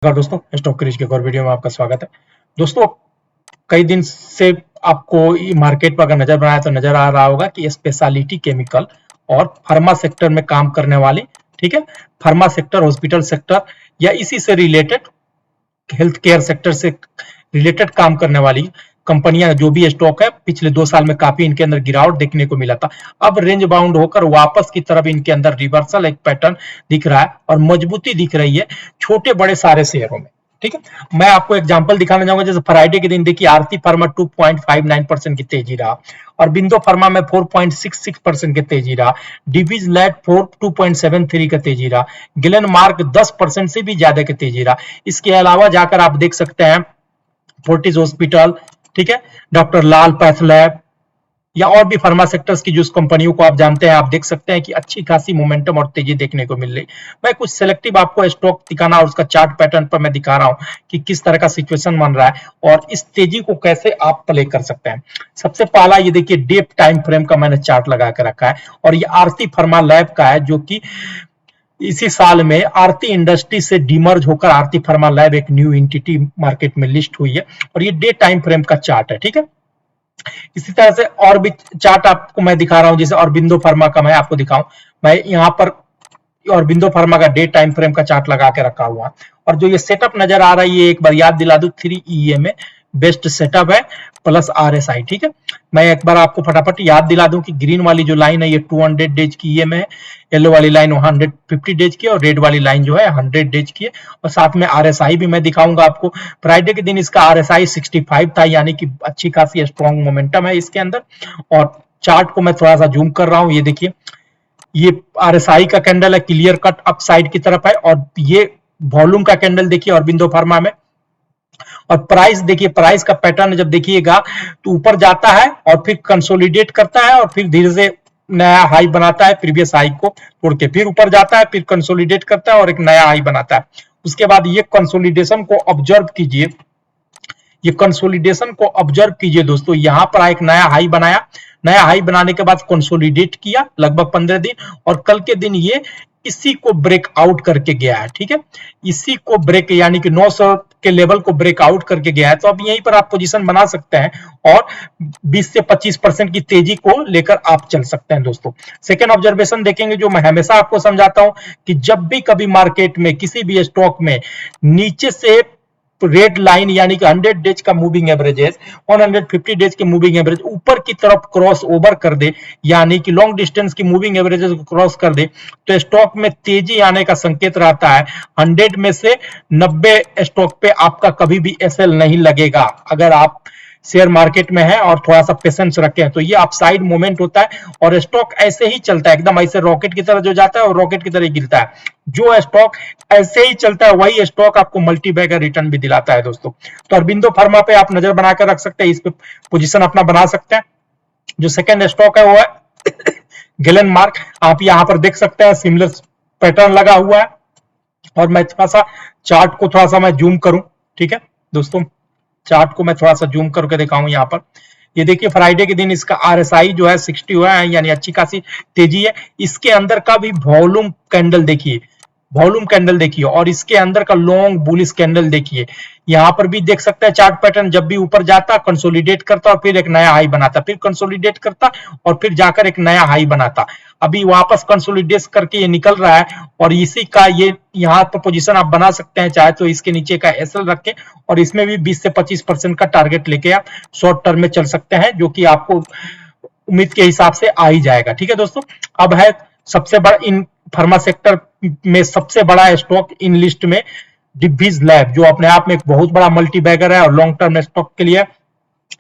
नमस्कार दोस्तों, stock craze के एक और वीडियो में आपका स्वागत है। दोस्तों, कई दिन से आपको मार्केट पर अगर नजर बनाया तो नजर आ रहा होगा कि स्पेशलिटी केमिकल और फार्मा सेक्टर में काम करने वाली, ठीक है, फार्मा सेक्टर, हॉस्पिटल सेक्टर या इसी से रिलेटेड हेल्थ केयर सेक्टर से रिलेटेड काम करने वाली कंपनियां जो भी स्टॉक है, पिछले 2 साल में काफी इनके अंदर गिरावट देखने को मिला था। अब रेंज बाउंड होकर वापस की तरफ इनके अंदर रिवर्सल एक पैटर्न दिख रहा है और मजबूती दिख रही है छोटे बड़े सारे शेयरों में। ठीक है, मैं आपको एग्जांपल दिखाना चाहूंगा। जैसे फ्राइडे के दिन देखिए आरती फार्मा 2.59% की तेजी रहा और बिंदो फार्मा में 4.66% की तेजी रहा, डिवीज लैब 2.73 का तेजी रहा, गिलन मार्क 10% से भी ज्यादा की तेजी रहा। इसके अलावा जाकर आप देख सकते हैं फोर्टिस हॉस्पिटल, ठीक है, डॉक्टर लाल पैथ लैब या और भी फार्मा सेक्टर्स की जो कंपनियों को आप जानते हैं, आप देख सकते हैं कि अच्छी खासी मोमेंटम और तेजी देखने को मिल रही। मैं कुछ सेलेक्टिव आपको स्टॉक दिखाना और उसका चार्ट पैटर्न पर मैं दिखा रहा हूं कि किस तरह का सिचुएशन बन रहा है और इस तेजी को कैसे आप प्ले कर सकते हैं। सबसे पहला ये देखिए डे टाइम फ्रेम का मैंने चार्ट लगा के रखा है और ये आरती फार्मा लैब का है, जो कि इसी साल में आरती इंडस्ट्री से डिमर्ज होकर आरती फार्मा लैब एक न्यू एंटिटी मार्केट में लिस्ट हुई है और ये डे टाइम फ्रेम का चार्ट है। ठीक है, इसी तरह से और भी चार्ट आपको मैं दिखा रहा हूं। जैसे ऑरबिंदो फार्मा का मैं आपको दिखाऊं, मैं यहाँ पर ऑरबिंदो फार्मा का डे टाइम फ्रेम का चार्ट लगा के रखा हुआ और जो ये सेटअप नजर आ रही है, एक बार याद दिला दूं, 3 EMA बेस्ट सेटअप है प्लस RSI। ठीक है, मैं एक बार आपको फटाफट याद दिला दूं कि ग्रीन वाली जो लाइन है ये 200 डेज की EMA है, येलो वाली लाइन 150 डेज की और रेड वाली लाइन जो है 100 डेज की है। और साथ में RSI भी मैं दिखाऊंगा आपको। फ्राइडे के दिन इसका RSI 65 था, यानी कि अच्छी खासी स्ट्रॉन्ग मोमेंटम है इसके अंदर। और चार्ट को मैं थोड़ा सा जूम कर रहा हूं, ये देखिए ये RSI का कैंडल है, क्लियर कट अपसाइड की तरफ है और ये वॉल्यूम का कैंडल देखिए ऑरबिंदो फार्मा में। और प्राइस देखिए, प्राइस का पैटर्न जब देखिएगा तो ऊपर जाता है और फिर कंसोलिडेट करता है और फिर धीरे से नया हाई बनाता है, प्रीवियस हाई को तोड़ के फिर ऊपर जाता है, फिर कंसोलिडेट करता है और एक नया हाई बनाता है। उसके बाद ये कंसोलिडेशन को ऑब्जर्व कीजिए, ये कंसोलिडेशन को ऑब्जर्व कीजिए दोस्तों। यहां पर एक नया हाई बनाया, नया हाई बनाने के बाद कंसोलिडेट किया लगभग 15 दिन और कल के दिन ये इसी को ब्रेक आउट करके गया है। ठीक है, इसी को ब्रेक यानी कि 900 के लेवल को ब्रेक आउट करके गया है। तो अब यहीं पर आप पोजीशन बना सकते हैं और 20 से 25% की तेजी को लेकर आप चल सकते हैं दोस्तों। सेकेंड ऑब्जर्वेशन देखेंगे, जो मैं हमेशा आपको समझाता हूं कि जब भी कभी मार्केट में किसी भी स्टॉक में नीचे से रेड लाइन यानी कि 100 डेज का मूविंग एवरेजेस 150 डेज के मूविंग एवरेज ऊपर की तरफ क्रॉस ओवर कर दे, यानी कि लॉन्ग डिस्टेंस की मूविंग एवरेजेस को क्रॉस कर दे, तो स्टॉक में तेजी आने का संकेत रहता है। 100 में से 90 स्टॉक पे आपका कभी भी SL नहीं लगेगा अगर आप शेयर मार्केट में है और थोड़ा सा पेशेंस रखे हैं तो ये अपसाइड मूवमेंट होता है और स्टॉक ऐसे ही चलता है, एकदम ऐसे रॉकेट की तरह जो जाता है और रॉकेट की तरह गिरता है। जो स्टॉक ऐसे ही चलता है वही स्टॉक आपको मल्टी बैगर रिटर्न भी दिलाता है दोस्तों। तो अरबिंदो फार्मा पे आप नजर बनाकर रख सकते हैं, इस पे पोजीशन अपना बना सकते हैं। जो सेकंड स्टॉक है वो है गिलन मार्क। आप यहां पर देख सकते हैं सिमिलर पैटर्न लगा हुआ है और मैं थोड़ा सा चार्ट को थोड़ा सा मैं जूम करूं, ठीक है दोस्तों, चार्ट को मैं थोड़ा सा जूम करके दिखाऊं। यहाँ पर ये देखिए फ्राइडे के दिन इसका RSI जो है 60 हुआ है, यानी अच्छी खासी तेजी है। इसके अंदर का भी वॉल्यूम कैंडल देखिए, वॉल्यूम कैंडल देखिए और इसके अंदर का लॉन्ग बुलिश कैंडल देखिए। यहाँ पर भी देख सकते हैं चार्ट पैटर्न, जब भी ऊपर जाता कंसोलिडेट करता और फिर एक नया हाई बनाता, फिर कंसोलिडेट करता और फिर जाकर एक नया हाई बनाता। अभी वापस कंसोलिडेट करके ये निकल रहा है और इसी का ये यहाँ पर पोजीशन आप बना सकते हैं, चाहे तो इसके नीचे का SL रखें और इसमें भी 20 से 25% का टारगेट लेके आप शॉर्ट टर्म में चल सकते हैं, जो कि आपको उम्मीद के हिसाब से आ ही जाएगा। ठीक है दोस्तों, अब है सबसे बड़ा इन फार्मा सेक्टर में सबसे बड़ा स्टॉक इन लिस्ट में डिवीज लैब, जो अपने आप में एक बहुत बड़ा मल्टी बैगर है और लॉन्ग टर्म स्टॉक के लिए।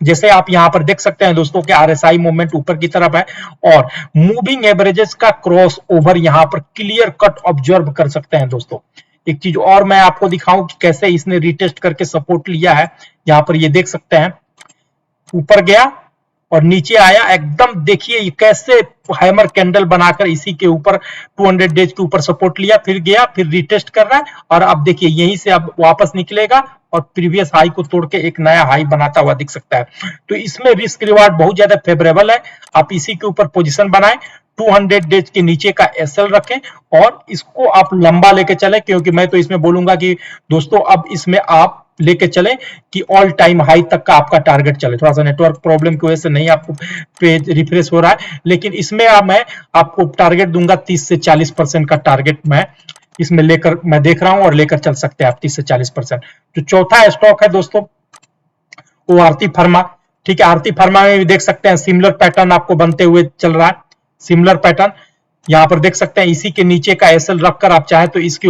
जैसे आप यहां पर देख सकते हैं दोस्तों कि RSI मूवमेंट ऊपर की तरफ है और मूविंग एवरेजेस का क्रॉस ओवर यहां पर क्लियर कट ऑब्जर्व कर सकते हैं दोस्तों। एक चीज और मैं आपको दिखाऊं कि कैसे इसने रिटेस्ट करके सपोर्ट लिया है। यहां पर ये देख सकते हैं ऊपर गया और नीचे आया, एकदम देखिए ये कैसे हैमर कैंडल बनाकर इसी के ऊपर 200 डेज के ऊपर सपोर्ट लिया, फिर गया, फिर रिटेस्ट कर रहा है और अब देखिए यहीं से अब वापस निकलेगा और प्रीवियस हाई को तोड़ के एक नया हाई बनाता हुआ दिख सकता है। तो इसमें रिस्क रिवार्ड बहुत ज्यादा फेवरेबल है, आप इसी के ऊपर पोजीशन बनाएं। 200 डेज के नीचे का एसएल रखें और इसको आप लंबा लेके चले, क्योंकि मैं तो इसमें बोलूंगा कि दोस्तों अब इसमें आप लेके चले कि ऑल टाइम हाई तक का आपका टारगेट चले। थोड़ा सा नेटवर्क प्रॉब्लम की वजह से नहीं आपको पेज रिफ्रेश हो रहा है, लेकिन इसमें मैं आपको टारगेट दूंगा 30 से 40% का टारगेट मैं इसमें लेकर मैं देख रहा हूं और लेकर चल सकते हैं आप 30 से 40%। जो चौथा स्टॉक है दोस्तों वो आरती फार्मा। ठीक है, आरती फार्मा में भी देख सकते हैं सिमिलर पैटर्न आपको बनते हुए चल रहा है। सिमिलर पैटर्न यहां पर देख सकते हैं, इसी के नीचे का एसएल रखकर आप चाहे तो इसके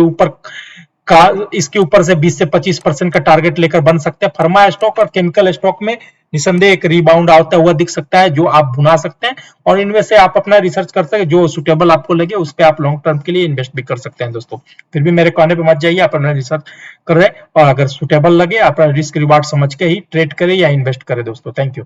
ऊपर से 20 से 25% का टारगेट लेकर बन सकते हैं। फार्मा स्टॉक और केमिकल स्टॉक में निसंदेह एक रिबाउंड आता हुआ दिख सकता है जो आप भुना सकते हैं, और इनमें से आप अपना रिसर्च कर सकते हैं, जो सुटेबल आपको लगे उस पर आप लॉन्ग टर्म के लिए इन्वेस्ट भी कर सकते हैं दोस्तों। फिर भी मेरे कहने पे मत जाइए, आप अपना रिसर्च कर रहे हैं और अगर सुटेबल लगे अपना रिस्क रिवार्ड समझ के ही ट्रेड करें या इन्वेस्ट करें दोस्तों। Thank you.